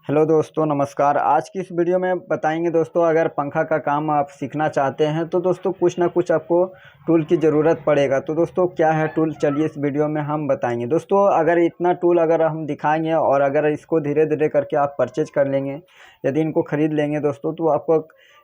Hello दोस्तों, नमस्कार। आज की इस वीडियो में बताएंगे दोस्तों, अगर पंखा का काम आप सीखना चाहते हैं तो दोस्तों कुछ ना कुछ आपको टूल की ज़रूरत पड़ेगा। तो दोस्तों क्या है टूल, चलिए इस वीडियो में हम बताएंगे। दोस्तों अगर इतना टूल अगर हम दिखाएंगे और अगर इसको धीरे धीरे करके आप परचेज कर लेंगे, यदि इनको ख़रीद लेंगे दोस्तों, तो आपको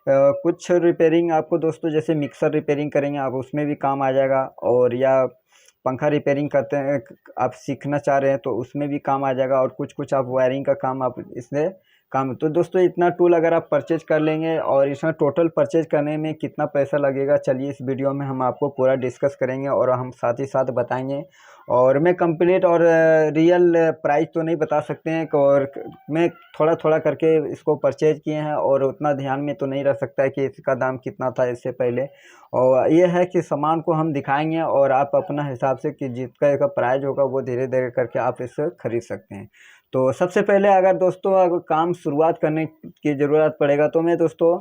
कुछ रिपेयरिंग आपको दोस्तों, जैसे मिक्सर रिपेयरिंग करेंगे आप, उसमें भी काम आ जाएगा। और या पंखा रिपेयरिंग करते हैं आप, सीखना चाह रहे हैं तो उसमें भी काम आ जाएगा। और कुछ कुछ आप वायरिंग का काम आप इसमें काम। तो दोस्तों इतना टूल अगर आप परचेज कर लेंगे, और इसमें टोटल परचेज करने में कितना पैसा लगेगा, चलिए इस वीडियो में हम आपको पूरा डिस्कस करेंगे और हम साथ ही साथ बताएंगे। और मैं कंप्लीट और रियल प्राइस तो नहीं बता सकते हैं, और मैं थोड़ा थोड़ा करके इसको परचेज किए हैं और उतना ध्यान में तो नहीं रह सकता है कि इसका दाम कितना था इससे पहले। और ये है कि सामान को हम दिखाएंगे और आप अपना हिसाब से कि जिसका प्राइस होगा वो धीरे धीरे करके आप इसे खरीद सकते हैं। तो सबसे पहले अगर दोस्तों अगर काम शुरुआत करने की ज़रूरत पड़ेगा तो मैं दोस्तों,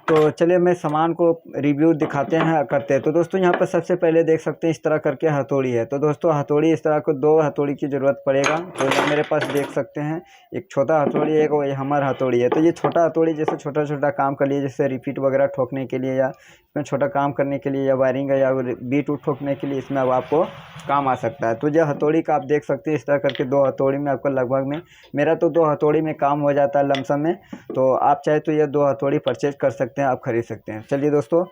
तो चलिए मैं सामान को रिव्यू दिखाते हैं करते हैं। तो दोस्तों यहाँ पर सबसे पहले देख सकते हैं इस तरह करके हथौड़ी है। तो दोस्तों हथौड़ी इस तरह को दो हथौड़ी की ज़रूरत पड़ेगा। तो ये मेरे पास देख सकते हैं एक छोटा हथौड़ी है, एक हमर हथौड़ी है। तो ये छोटा हथौड़ी जैसे छोटा छोटा काम कर लिए, जैसे रिपीट वगैरह ठोकने के लिए, या इसमें छोटा काम करने के लिए, या वायरिंग या बीट उट ठोकने के लिए इसमें अब आपको काम आ सकता है। तो यह हथौड़ी का आप देख सकते हैं इस तरह करके दो हथौड़ी में आपको लगभग में, मेरा तो दो हथौड़ी में काम हो जाता है लमसम में। तो आप चाहे तो ये दो हथौड़ी परचेज कर सकते हैं, आप खरीद सकते हैं। चलिए दोस्तों,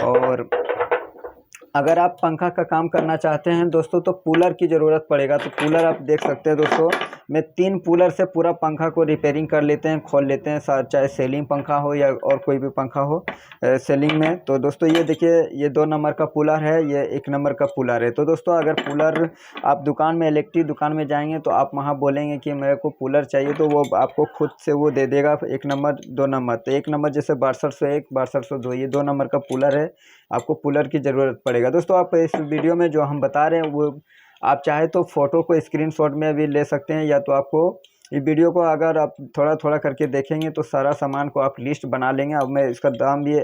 और अगर आप पंखा का काम करना चाहते हैं दोस्तों तो कूलर की ज़रूरत पड़ेगा। तो कूलर आप देख सकते हैं दोस्तों, मैं 3 कूलर से पूरा पंखा को रिपेयरिंग कर लेते हैं, खोल लेते हैं, चाहे सेलिंग पंखा हो या और कोई भी पंखा हो सेलिंग में। तो दोस्तों ये देखिए, ये 2 नंबर का कूलर है, ये 1 नंबर का कूलर है। तो दोस्तों अगर कूलर आप दुकान में, इलेक्ट्रिक दुकान में जाएंगे तो आप वहाँ बोलेंगे कि मेरे को कूलर चाहिए, तो वो आपको खुद से वो दे देगा 1 नंबर 2 नंबर। तो 1 नंबर जैसे 6201 6202, ये 2 नंबर का कूलर है, आपको कूलर की ज़रूरत पड़ेगा। दोस्तों आप इस वीडियो में जो हम बता रहे हैं वो आप चाहे तो फ़ोटो को स्क्रीनशॉट में भी ले सकते हैं, या तो आपको इस वीडियो को अगर आप थोड़ा थोड़ा करके देखेंगे तो सारा सामान को आप लिस्ट बना लेंगे। अब मैं इसका दाम भी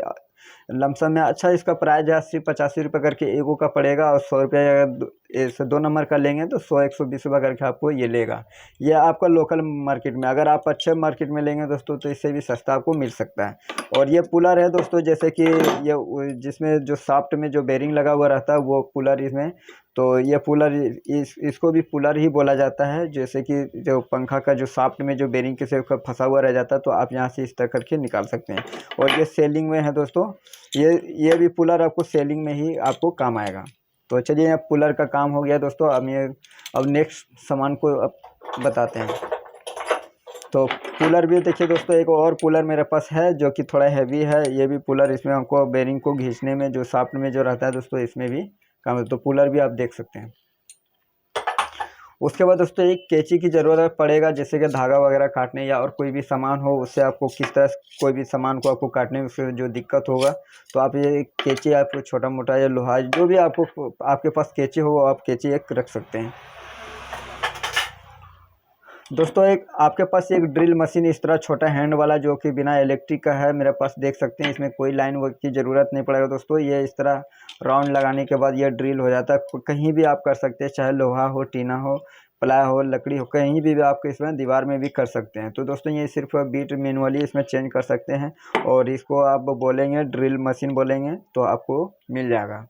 लमसम में, अच्छा इसका प्राइस है 80-85 रुपये करके एगो का पड़ेगा, और 100 रुपये अगर इसे 2 नंबर का लेंगे तो 100-120 रुपये करके आपको ये लेगा। ये आपका लोकल मार्केट में, अगर आप अच्छे मार्केट में लेंगे दोस्तों तो इससे भी सस्ता आपको मिल सकता है। और ये कूलर है दोस्तों, जैसे कि ये जिसमें जो शाफ्ट में जो बेरिंग लगा हुआ रहता है वो कूलर इसमें। तो ये कूलर इसको भी कूलर ही बोला जाता है। जैसे कि जो पंखा का जो शाफ्ट में जो बेरिंग के से फंसा हुआ रह जाता है, तो आप यहाँ से इस तरह करके निकाल सकते हैं। और ये सेलिंग में है दोस्तों, ये भी कूलर आपको सेलिंग में ही आपको काम आएगा। तो चलिए अब कूलर का काम हो गया दोस्तों, अब नेक्स्ट सामान को अब बताते हैं। तो कूलर भी देखिए दोस्तों, एक और कूलर मेरे पास है जो कि थोड़ा हैवी है। ये भी कूलर, इसमें हमको बेरिंग को खींचने में जो शाफ्ट में जो रहता है दोस्तों, इसमें भी काम है। तो कूलर भी आप देख सकते हैं। उसके बाद दोस्तों एक कैंची की ज़रूरत पड़ेगा, जैसे कि धागा वगैरह काटने या और कोई भी सामान हो, उससे आपको किस तरह कोई भी सामान को आपको काटने में उससे जो दिक्कत होगा, तो आप ये कैंची, आप छोटा मोटा या लोहा जो भी आपको आपके पास कैंची हो आप कैंची एक रख सकते हैं। दोस्तों एक आपके पास एक ड्रिल मशीन इस तरह छोटा हैंड वाला जो कि बिना इलेक्ट्रिक का है मेरे पास, देख सकते हैं। इसमें कोई लाइन की ज़रूरत नहीं पड़ेगा दोस्तों। ये इस तरह राउंड लगाने के बाद ये ड्रिल हो जाता है। कहीं भी आप कर सकते हैं, चाहे लोहा हो, टीना हो, प्लाई हो, लकड़ी हो, कहीं भी आप इसमें दीवार में भी कर सकते हैं। तो दोस्तों ये सिर्फ बीट मैनुअली इसमें चेंज कर सकते हैं, और इसको आप बोलेंगे ड्रिल मशीन बोलेंगे तो आपको मिल जाएगा।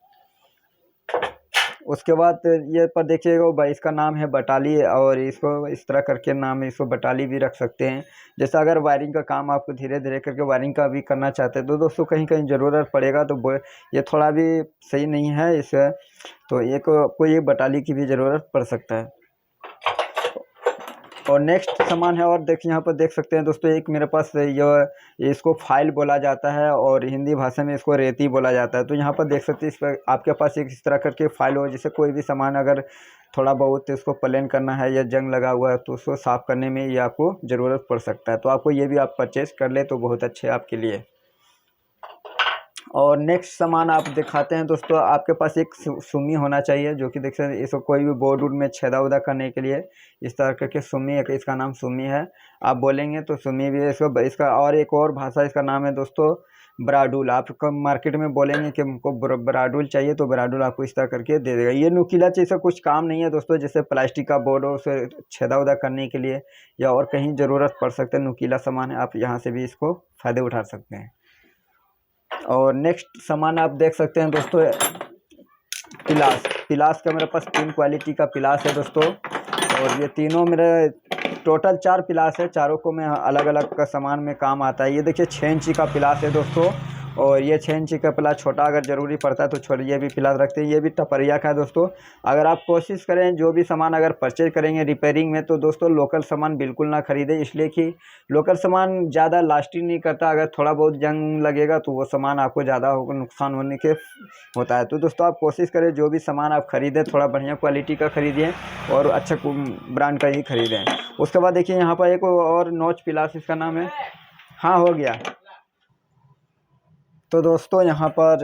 उसके बाद ये पर देखिएगा, इसका नाम है बटाली, और इसको इस तरह करके नाम है, इसको बटाली भी रख सकते हैं। जैसा अगर वायरिंग का काम आपको धीरे धीरे करके वायरिंग का भी करना चाहते हैं तो दोस्तों कहीं कहीं ज़रूरत पड़ेगा, तो ये थोड़ा भी सही नहीं है इसे, तो एक आपको ये बटाली की भी ज़रूरत पड़ सकता है। और नेक्स्ट सामान है, और देखिए यहाँ पर देख सकते हैं दोस्तों, एक मेरे पास ये इसको फाइल बोला जाता है, और हिंदी भाषा में इसको रेती बोला जाता है। तो यहाँ पर देख सकते हैं इस पर आपके पास एक इस तरह करके फाइल हो, जिससे कोई भी सामान अगर थोड़ा बहुत इसको प्लेन करना है या जंग लगा हुआ है तो उसको साफ़ करने में ये आपको ज़रूरत पड़ सकता है। तो आपको ये भी आप परचेज़ कर ले तो बहुत अच्छे आपके लिए। और नेक्स्ट सामान आप दिखाते हैं दोस्तों, आपके पास एक सुमी होना चाहिए, जो कि देख सकते हैं इसको कोई भी बोर्ड वोर्ड में छेदा उदा करने के लिए इस तरह करके सुमी, एक इसका नाम सुमी है। आप बोलेंगे तो सुमी भी है इसका और एक और भाषा इसका नाम है दोस्तों ब्राडूल। आप मार्केट में बोलेंगे कि हमको ब्राडूल चाहिए तो ब्राडूल आपको इस तरह करके दे देगा। ये नुकीला चीज़ का कुछ काम नहीं है दोस्तों, जैसे प्लास्टिक का बोर्ड हो उसे छेदा उदा करने के लिए या और कहीं ज़रूरत पड़ सकता है, नुकीला सामान है, आप यहाँ से भी इसको फ़ायदे उठा सकते हैं। और नेक्स्ट सामान आप देख सकते हैं दोस्तों, पिलास का मेरे पास 3 क्वालिटी का पिलास है दोस्तों, और ये तीनों मेरे टोटल 4 पिलास है, चारों को मैं अलग अलग का सामान में काम आता है। ये देखिए 6 इंची का पिलास है दोस्तों, और ये 6 इंची का पिलास छोटा अगर ज़रूरी पड़ता है तो छोटा ये भी पिलास रखते हैं। ये भी टपरिया का है दोस्तों। अगर आप कोशिश करें जो भी सामान अगर परचेज करेंगे रिपेयरिंग में तो दोस्तों लोकल सामान बिल्कुल ना ख़रीदें, इसलिए कि लोकल सामान ज़्यादा लास्टिंग नहीं करता। अगर थोड़ा बहुत जंग लगेगा तो वो सामान आपको ज़्यादा नुकसान होने के होता है। तो दोस्तों आप कोशिश करें जो भी सामान आप ख़रीदें थोड़ा बढ़िया क्वालिटी का ख़रीदिए और अच्छा ब्रांड का ही ख़रीदें। उसके बाद देखिए यहाँ पर एक और नॉच पिलास, इसका नाम है, हाँ हो गया। तो दोस्तों यहाँ पर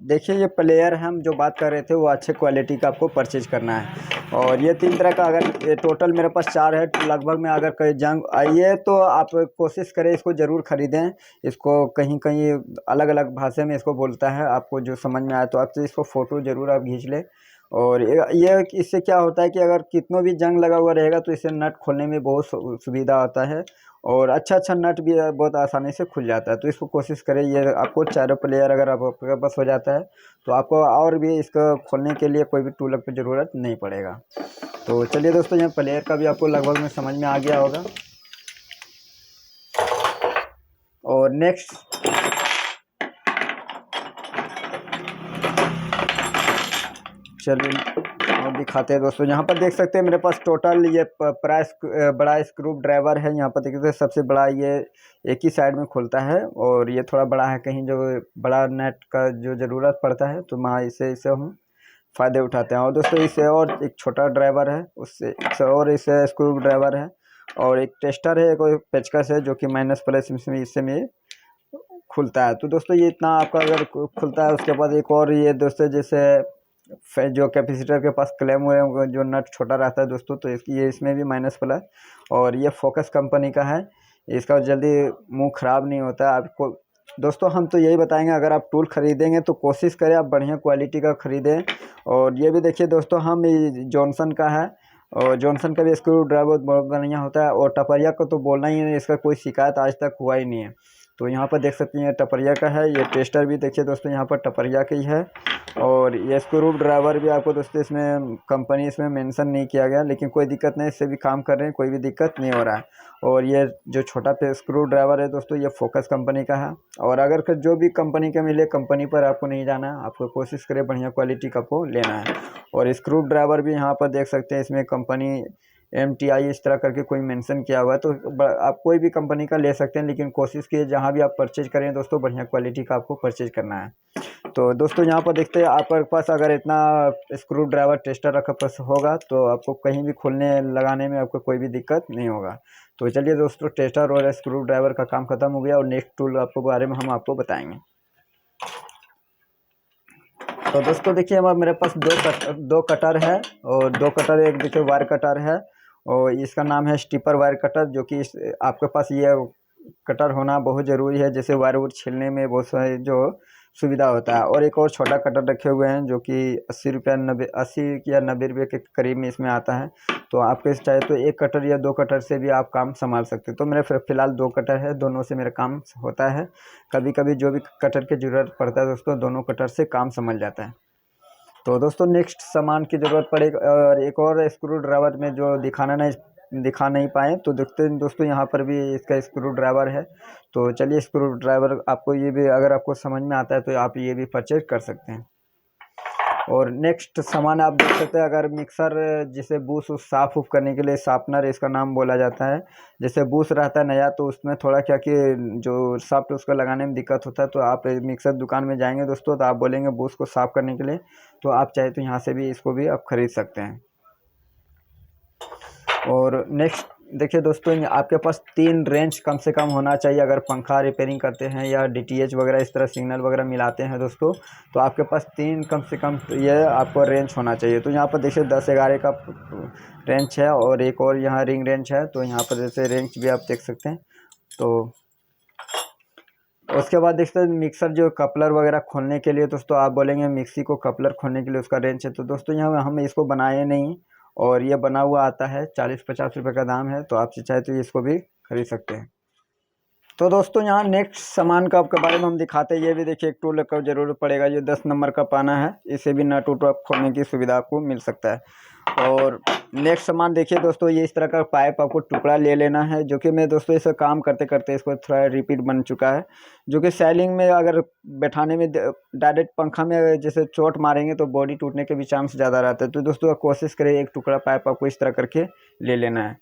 देखिए ये प्लेयर हम जो बात कर रहे थे वो अच्छे क्वालिटी का आपको परचेज करना है। और ये 3 तरह का, अगर ये टोटल मेरे पास 4 है लगभग में, अगर कहीं जंग आई है तो आप कोशिश करें इसको ज़रूर ख़रीदें। इसको कहीं कहीं अलग अलग भाषा में इसको बोलता है, आपको जो समझ में आए तो आप इसको फ़ोटो ज़रूर आप खींच लें। और ये इससे क्या होता है कि अगर कितना भी जंग लगा हुआ रहेगा तो इससे नट खोलने में बहुत सुविधा होता है, और अच्छा नट भी बहुत आसानी से खुल जाता है। तो इसको कोशिश करें, ये आपको चारों प्लेयर अगर आपके पास हो जाता है तो आपको और भी इसको खोलने के लिए कोई भी टूल की ज़रूरत नहीं पड़ेगा। तो चलिए दोस्तों, यहाँ प्लेयर का भी आपको लगभग में समझ में आ गया होगा। और नेक्स्ट चलिए और दिखाते हैं दोस्तों। यहाँ पर देख सकते हैं मेरे पास टोटल ये बड़ा स्क्रू ड्राइवर है। यहाँ पर देख सकते हैं सबसे बड़ा ये एक ही साइड में खुलता है, और ये थोड़ा बड़ा है, कहीं जो बड़ा नेट का जो ज़रूरत पड़ता है तो वहाँ इसे हम फ़ायदे उठाते हैं। और दोस्तों इसे और एक छोटा ड्राइवर है, उससे और इसे स्क्रू ड्राइवर है, और एक टेस्टर है, एक और पेचकस है जो कि माइनस प्लस इससे में खुलता है। तो दोस्तों ये इतना आपका अगर खुलता है, उसके बाद एक और ये दोस्तों जैसे जो कैपेसिटर के पास क्लेम हुए जो नट छोटा रहता है दोस्तों, तो ये इसमें भी माइनस प्लस, और ये फोकस कंपनी का है, इसका जल्दी मुंह ख़राब नहीं होता है आपको। दोस्तों हम तो यही बताएंगे, अगर आप टूल ख़रीदेंगे तो कोशिश करें आप बढ़िया क्वालिटी का ख़रीदें। और ये भी देखिए दोस्तों, हम जॉनसन का है, और जॉनसन का भी स्क्रू ड्राइवर बहुत बढ़िया होता है। और टपरिया को तो बोलना ही नहीं, इसका कोई शिकायत आज तक हुआ ही नहीं है। तो यहाँ पर देख सकते हैं टपरिया का है। ये टेस्टर भी देखिए दोस्तों, यहाँ पर टपरिया का ही है। और ये स्क्रू ड्राइवर भी आपको दोस्तों इसमें कंपनी इसमें मेंशन नहीं किया गया, लेकिन कोई दिक्कत नहीं, इससे भी काम कर रहे हैं, कोई भी दिक्कत नहीं हो रहा है। और ये जो छोटा स्क्रू ड्राइवर है दोस्तों, ये फोकस कंपनी का है। और अगर जो भी कंपनी का मिले, कंपनी पर आपको नहीं जाना है, आपको कोशिश करें बढ़िया क्वालिटी का आपको लेना है। और स्क्रू ड्राइवर भी यहाँ पर देख सकते हैं, इसमें कंपनी MTI इस तरह करके कोई मेंशन किया हुआ है। तो आप कोई भी कंपनी का ले सकते हैं, लेकिन कोशिश कीजिए जहाँ भी आप परचेज करें दोस्तों बढ़िया क्वालिटी का आपको परचेज करना है। तो दोस्तों यहाँ पर देखते हैं, आपके पास अगर इतना स्क्रू ड्राइवर टेस्टर आपके पास होगा तो आपको कहीं भी खोलने लगाने में आपको कोई भी दिक्कत नहीं होगा। तो चलिए दोस्तों, टेस्टर और स्क्रू ड्राइवर का काम खत्म हो गया, और नेक्स्ट टूल आपको बारे में हम आपको बताएंगे। तो दोस्तों देखिए, हमारे मेरे पास दो कटर है, और 2 कटर, एक देखिए वायर कटर है, और इसका नाम है स्टीपर वायर कटर, जो कि आपके पास ये कटर होना बहुत ज़रूरी है, जैसे वायर वुर छीलने में बहुत सारी जो सुविधा होता है। और एक और छोटा कटर रखे हुए हैं जो कि 80 या 90 रुपये के करीब में इसमें आता है। तो आपके चाहे तो एक कटर या 2 कटर से भी आप काम संभाल सकते हैं। तो मेरे फ़िलहाल 2 कटर है, दोनों से मेरा काम होता है। कभी कभी जो भी कटर की ज़रूरत पड़ता है दोस्तों, दोनों कटर से काम संभल जाता है। तो दोस्तों नेक्स्ट सामान की ज़रूरत पड़ेगी, और एक और स्क्रू ड्राइवर में जो दिखा नहीं पाए, तो देखते हैं दोस्तों यहाँ पर भी इसका स्क्रू ड्राइवर है। तो चलिए स्क्रू ड्राइवर आपको ये भी अगर आपको समझ में आता है तो आप ये भी परचेज कर सकते हैं। और नेक्स्ट सामान आप देख सकते हैं, अगर मिक्सर जिसे बूस साफ़ उफ करने के लिए, शार्पनर इसका नाम बोला जाता है। जैसे बूस रहता है नया, तो उसमें थोड़ा क्या कि जो सॉफ्ट उसको लगाने में दिक्कत होता है, तो आप मिक्सर दुकान में जाएंगे दोस्तों तो आप बोलेंगे बूस को साफ़ करने के लिए, तो आप चाहे तो यहाँ से भी इसको भी आप ख़रीद सकते हैं। और नेक्स्ट देखिए दोस्तों, आपके पास 3 रेंज कम से कम होना चाहिए। अगर पंखा रिपेयरिंग करते हैं या DTH वगैरह इस तरह सिग्नल वगैरह मिलाते हैं दोस्तों, तो आपके पास 3 कम से कम ये आपको रेंज होना चाहिए। तो यहाँ पर देखिए 10-11 का रेंज है, और एक और यहाँ रिंग रेंज है। तो यहाँ पर जैसे रेंज भी आप देख सकते हैं। तो उसके बाद देखते हैं मिक्सर जो कपलर वगैरह खोलने के लिए दोस्तों आप बोलेंगे मिक्सी को कपलर खोलने के लिए उसका रेंज है, तो दोस्तों यहाँ हम इसको बनाए नहीं और ये बना हुआ आता है, 40-50 रुपये का दाम है, तो आप चाहे तो इसको भी खरीद सकते हैं। तो दोस्तों यहाँ नेक्स्ट सामान का आपके बारे में हम दिखाते हैं। ये भी देखिए एक टूल का ज़रूरत पड़ेगा, ये 10 नंबर का पाना है, इसे भी नट उट खोलने की सुविधा आपको मिल सकता है। और नेक्स्ट सामान देखिए दोस्तों, ये इस तरह का पाइप आपको टुकड़ा ले लेना है, जो कि मैं दोस्तों इसे काम करते करते इसको थोड़ा रिपीट बन चुका है, जो कि सेलिंग में अगर बैठाने में डायरेक्ट पंखा में जैसे चोट मारेंगे तो बॉडी टूटने के भी चांस ज़्यादा रहता है। तो दोस्तों कोशिश करें एक टुकड़ा पाइप आपको इस तरह करके ले लेना है।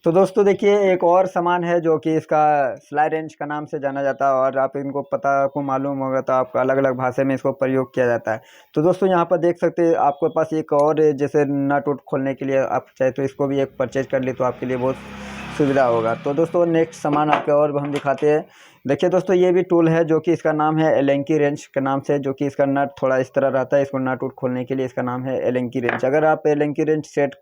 तो दोस्तों देखिए एक और सामान है जो कि इसका स्लाई रेंच का नाम से जाना जाता है, और आप इनको पता आपको मालूम होगा तो आपको अलग अलग भाषा में इसको प्रयोग किया जाता है। तो दोस्तों यहाँ पर देख सकते हैं आपके पास एक और जैसे नट उट खोलने के लिए आप चाहे तो इसको भी एक परचेज कर ले तो आपके लिए बहुत सुविधा होगा। तो दोस्तों नेक्स्ट सामान आपके और हम दिखाते हैं। देखिए दोस्तों ये भी टूल है जो कि इसका नाम है एलेंकी रेंच के नाम से, जो कि इसका नट थोड़ा इस तरह रहता है, इसको नट उट खोलने के लिए इसका नाम है एलेंकी रेंच। अगर आप एलेंकी रेंच सेट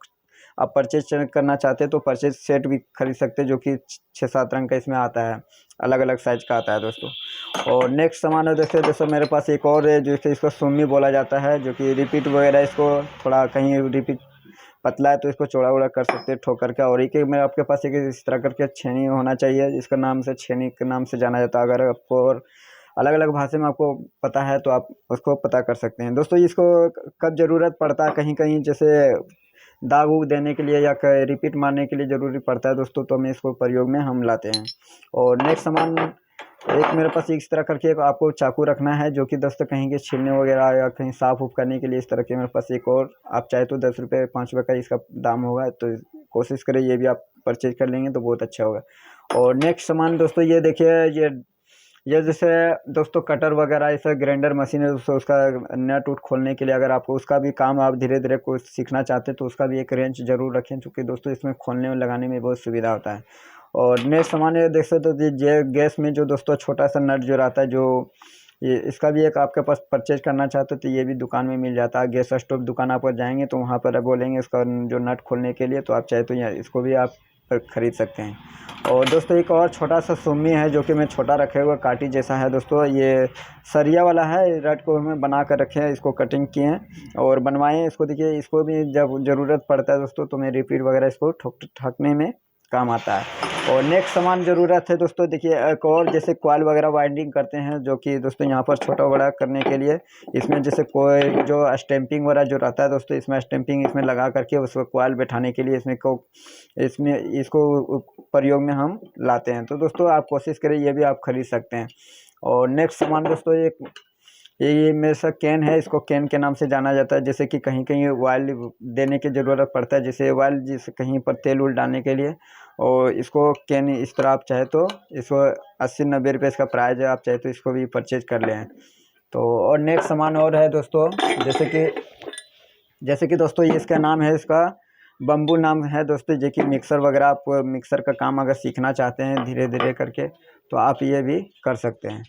आप परचेज करना चाहते हैं तो परचेज सेट भी खरीद सकते हैं, जो कि 6-7 रंग का इसमें आता है, अलग अलग साइज का आता है दोस्तों। और नेक्स्ट सामान है दोस्तों मेरे पास एक और है जो इसको सुम्मी बोला जाता है, जो कि रिपीट वगैरह इसको थोड़ा कहीं रिपीट पतला है तो इसको चौड़ा उड़ा कर सकते हैं ठोकर का। और एक मेरे आपके पास एक इस तरह करके छेनी होना चाहिए, इसका नाम से छेनी के नाम से जाना जाता है। अगर आपको और अलग अलग भाषा में आपको पता है तो आप उसको पता कर सकते हैं दोस्तों। इसको कब ज़रूरत पड़ता है कहीं कहीं जैसे दाग उग देने के लिए या रिपीट मारने के लिए ज़रूरी पड़ता है दोस्तों, तो हमें इसको प्रयोग में हम लाते हैं। और नेक्स्ट सामान एक मेरे पास इस तरह करके आपको चाकू रखना है, जो कि दोस्तों कहीं के छीलने वगैरह या कहीं साफ़ उफ करने के लिए इस तरह के मेरे पास एक और आप चाहे तो 10 रुपये 5 रुपये का इसका दाम होगा, तो कोशिश करें ये भी आप परचेज कर लेंगे तो बहुत अच्छा होगा। और नेक्स्ट सामान दोस्तों ये देखिए, ये जैसे दोस्तों कटर वगैरह ऐसा ग्राइंडर मशीन है दोस्तों, उसका नट उट खोलने के लिए अगर आपको उसका भी काम आप धीरे धीरे कुछ सीखना चाहते हैं तो उसका भी एक रेंच ज़रूर रखें, क्योंकि दोस्तों इसमें खोलने और लगाने में बहुत सुविधा होता है। और नेक्स्ट सामान ये देख सकते हो ये गैस में जो दोस्तों छोटा सा नट जो रहता है, जो ये इसका भी एक आपके पास परचेज करना चाहते हो तो ये भी दुकान में मिल जाता है। गैस स्टोव दुकान आप जाएंगे तो वहाँ पर बोलेंगे इसका जो नट खोलने के लिए, तो आप चाहे तो इसको भी आप खरीद सकते हैं। और दोस्तों एक और छोटा सा सुम्मी है जो कि मैं छोटा रखे हुआ काटी जैसा है दोस्तों, ये सरिया वाला है, रट को हमें बना कर रखे हैं, इसको कटिंग किए हैं और बनवाए हैं इसको। देखिए इसको भी जब ज़रूरत पड़ता है दोस्तों तो मैं रिपीट वगैरह इसको ठोकने में काम आता है। और नेक्स्ट सामान ज़रूरत है दोस्तों, देखिए एक और जैसे कॉइल वगैरह वाइंडिंग करते हैं, जो कि दोस्तों यहाँ पर छोटा बड़ा करने के लिए इसमें जैसे कोई जो स्टैंपिंग वगैरह जो रहता है दोस्तों, इसमें स्टैंपिंग इसमें लगा करके उसको कॉइल बैठाने के लिए इसमें इसको प्रयोग में हम लाते हैं। तो दोस्तों आप कोशिश करें ये भी आप खरीद सकते हैं। और नेक्स्ट सामान दोस्तों ये मेरे साथ कैन है, इसको कैन के नाम से जाना जाता है, जैसे कि कहीं कहीं ऑयल देने की ज़रूरत पड़ता है, जैसे ऑयल जैसे कहीं पर तेल उल डालने के लिए। और इसको कैन इस तरह आप चाहे तो इसको 80-90 रुपये इसका प्राइस है, आप चाहे तो इसको भी परचेज कर लें। तो और नेक्स्ट सामान और है दोस्तों, जैसे कि दोस्तों ये इसका नाम है, इसका बम्बू नाम है दोस्तों, जो कि मिक्सर वगैरह आप मिक्सर का काम अगर सीखना चाहते हैं धीरे धीरे करके तो आप ये भी कर सकते हैं।